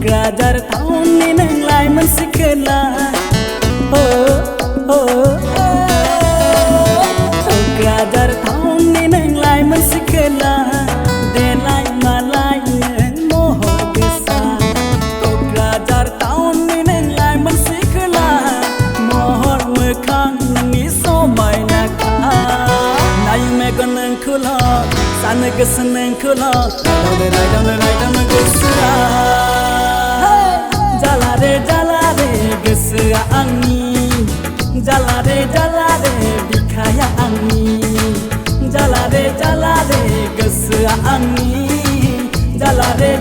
Kukradar tahun ni nenglai mensikela Kukradar tahun ni nenglai mensikela Delai malai neng mohon desa Kukradar tahun ni nenglai mensikela Mohon mekang ni somai naka Nayu megon neng kula Sana gesen neng kula Down gesera Jalare gesera angin Jalare bikaya angin Jalare gesera angin Jalare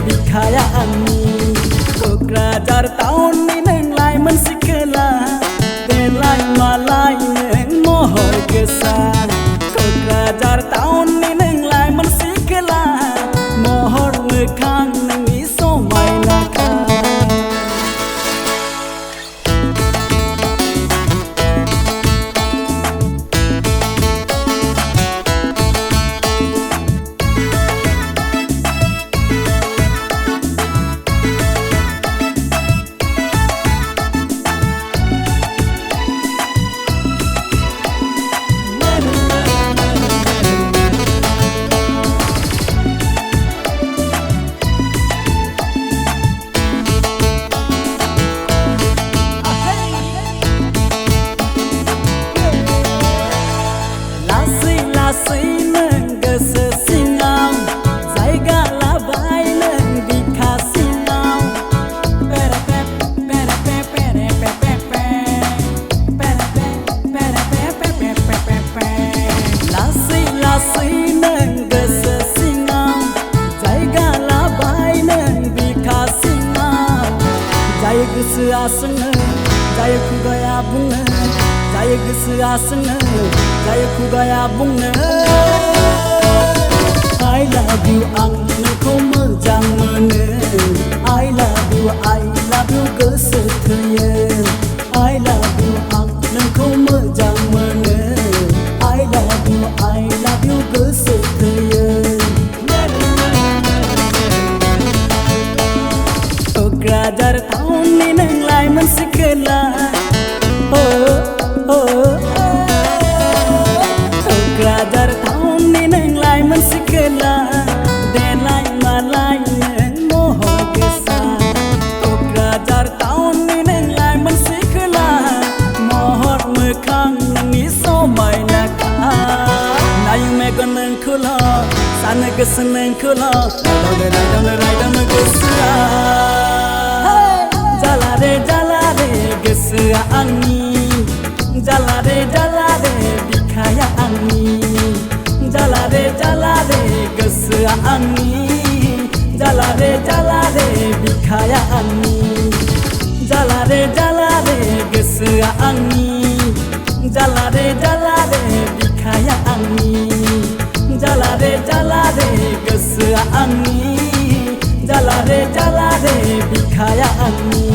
bikaya angin Kukradar tahun ni nenglai mensikela Delai malai neng mohon kesan Kukradar tahun ni nenglai mensikela Mohon mekang nengi somai naka Jaya gesera seneng, jaya ku gaya bunga Jaya gesera seneng, jaya ku gaya bunga I love you ang nengko mejang meneng I love you kesetrian I love you ang nengko mejang meneng I love you kesetrian Kukradar tahun ni nenglai mensikela Kukradar tahun ni nenglai mensikela Delai malai neng mohon kesan Kukradar tahun ni nenglai mensikela Mohon mekang nengi somai naka Nayu megon neng kula Sana gesen neng kula Down gesera Jalare gesera angin Jalare bikaya angin Jalare gesera angin Jalare bikaya angin Jalare gesera angin Jalare bikaya angin Jalare gesera angin Jalare bikaya angin